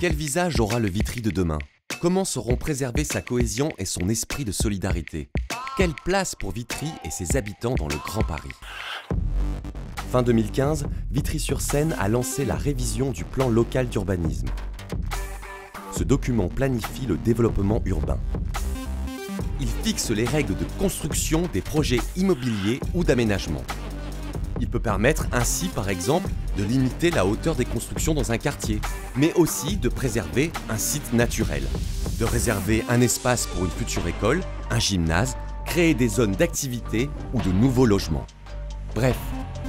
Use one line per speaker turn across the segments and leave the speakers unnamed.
Quel visage aura le Vitry de demain? Comment seront préservés sa cohésion et son esprit de solidarité? Quelle place pour Vitry et ses habitants dans le Grand Paris? Fin 2015, Vitry-sur-Seine a lancé la révision du plan local d'urbanisme. Ce document planifie le développement urbain. Il fixe les règles de construction des projets immobiliers ou d'aménagement. Il peut permettre ainsi, par exemple, de limiter la hauteur des constructions dans un quartier, mais aussi de préserver un site naturel, de réserver un espace pour une future école, un gymnase, créer des zones d'activité ou de nouveaux logements. Bref,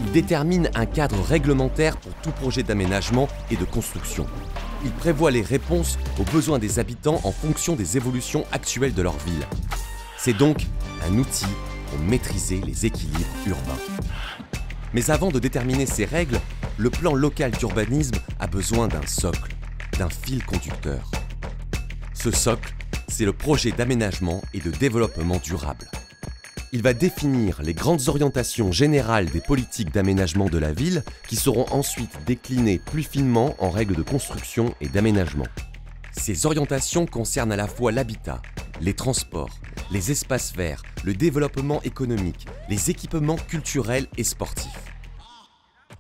il détermine un cadre réglementaire pour tout projet d'aménagement et de construction. Il prévoit les réponses aux besoins des habitants en fonction des évolutions actuelles de leur ville. C'est donc un outil pour maîtriser les équilibres urbains. Mais avant de déterminer ces règles, le plan local d'urbanisme a besoin d'un socle, d'un fil conducteur. Ce socle, c'est le projet d'aménagement et de développement durable. Il va définir les grandes orientations générales des politiques d'aménagement de la ville qui seront ensuite déclinées plus finement en règles de construction et d'aménagement. Ces orientations concernent à la fois l'habitat, les transports, les espaces verts, le développement économique, les équipements culturels et sportifs.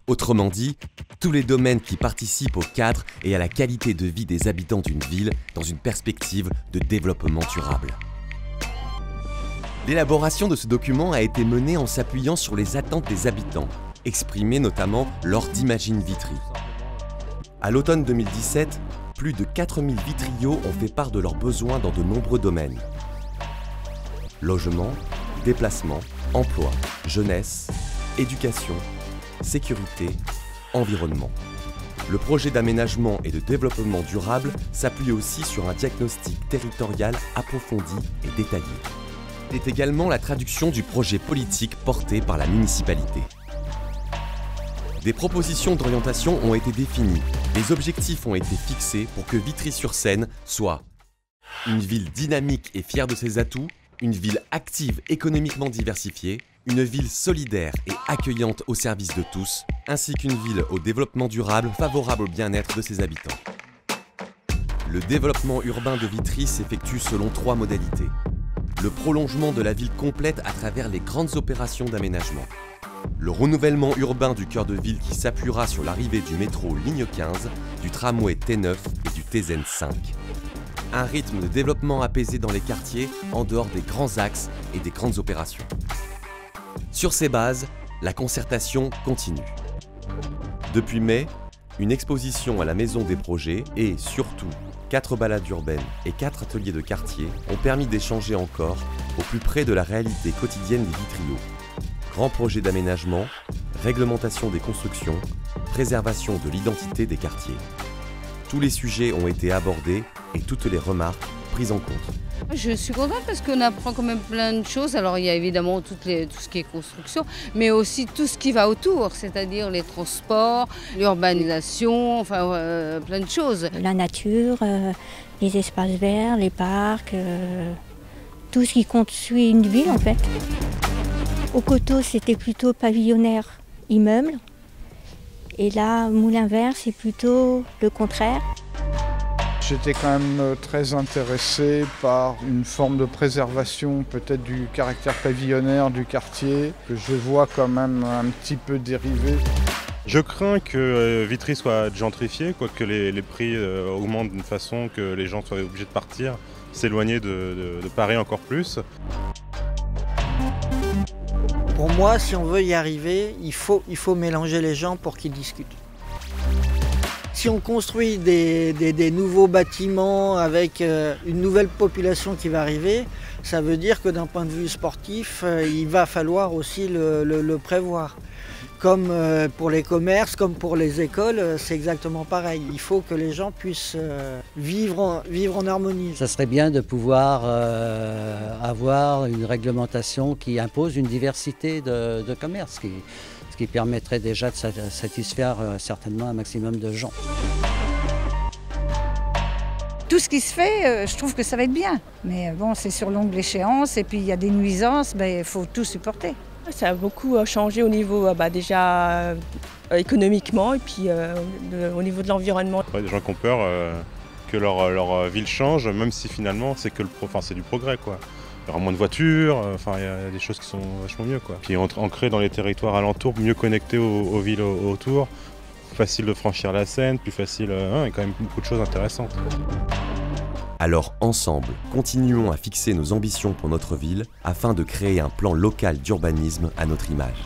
Autrement dit, tous les domaines qui participent au cadre et à la qualité de vie des habitants d'une ville dans une perspective de développement durable. L'élaboration de ce document a été menée en s'appuyant sur les attentes des habitants, exprimées notamment lors d'Imagine Vitry. À l'automne 2017, plus de 4000 vitriaux ont fait part de leurs besoins dans de nombreux domaines. Logement, déplacement, emploi, jeunesse, éducation, sécurité, environnement. Le projet d'aménagement et de développement durable s'appuie aussi sur un diagnostic territorial approfondi et détaillé. Il est également la traduction du projet politique porté par la municipalité. Des propositions d'orientation ont été définies, les objectifs ont été fixés pour que Vitry-sur-Seine soit une ville dynamique et fière de ses atouts, une ville active économiquement diversifiée, une ville solidaire et accueillante au service de tous, ainsi qu'une ville au développement durable favorable au bien-être de ses habitants. Le développement urbain de Vitry s'effectue selon 3 modalités. Le prolongement de la ville complète à travers les grandes opérations d'aménagement. Le renouvellement urbain du cœur de ville qui s'appuiera sur l'arrivée du métro ligne 15, du tramway T9 et du TZN 5. Un rythme de développement apaisé dans les quartiers en dehors des grands axes et des grandes opérations. Sur ces bases, la concertation continue. Depuis mai, une exposition à la Maison des Projets et, surtout, 4 balades urbaines et 4 ateliers de quartier ont permis d'échanger encore au plus près de la réalité quotidienne des vitriaux. Grands projets d'aménagement, réglementation des constructions, préservation de l'identité des quartiers. Tous les sujets ont été abordés et toutes les remarques prises en compte.
Je suis contente parce qu'on apprend quand même plein de choses. Alors il y a évidemment tout ce qui est construction, mais aussi tout ce qui va autour, c'est-à-dire les transports, l'urbanisation, enfin plein de choses.
La nature, les espaces verts, les parcs, tout ce qui construit une ville en fait. Au Coteau, c'était plutôt pavillonnaire, immeuble. Et là, Moulin-Vert, c'est plutôt le contraire.
J'étais quand même très intéressé par une forme de préservation peut-être du caractère pavillonnaire du quartier, que je vois quand même un petit peu dériver.
Je crains que Vitry soit gentrifié, quoique les prix augmentent d'une façon que les gens soient obligés de partir, s'éloigner de Paris encore plus.
Pour moi, si on veut y arriver, il faut mélanger les gens pour qu'ils discutent. Si on construit des nouveaux bâtiments avec une nouvelle population qui va arriver, ça veut dire que d'un point de vue sportif, il va falloir aussi le prévoir. Comme pour les commerces, comme pour les écoles, c'est exactement pareil. Il faut que les gens puissent vivre en harmonie.
Ça serait bien de pouvoir avoir une réglementation qui impose une diversité de commerces, ce qui permettrait déjà de satisfaire certainement un maximum de gens.
Tout ce qui se fait, je trouve que ça va être bien. Mais bon, c'est sur longue échéance et puis il y a des nuisances, il faut tout supporter.
Ça a beaucoup changé au niveau déjà économiquement et puis au niveau de l'environnement.
Ouais, des gens qui ont peur que leur ville change, même si finalement c'est que c'est du progrès, quoi. Il y aura moins de voitures, il y a des choses qui sont vachement mieux, quoi. Puis ancrées dans les territoires alentours, mieux connectés aux villes autour, plus facile de franchir la Seine, plus facile, il y a quand même beaucoup de choses intéressantes.
Alors ensemble, continuons à fixer nos ambitions pour notre ville afin de créer un plan local d'urbanisme à notre image.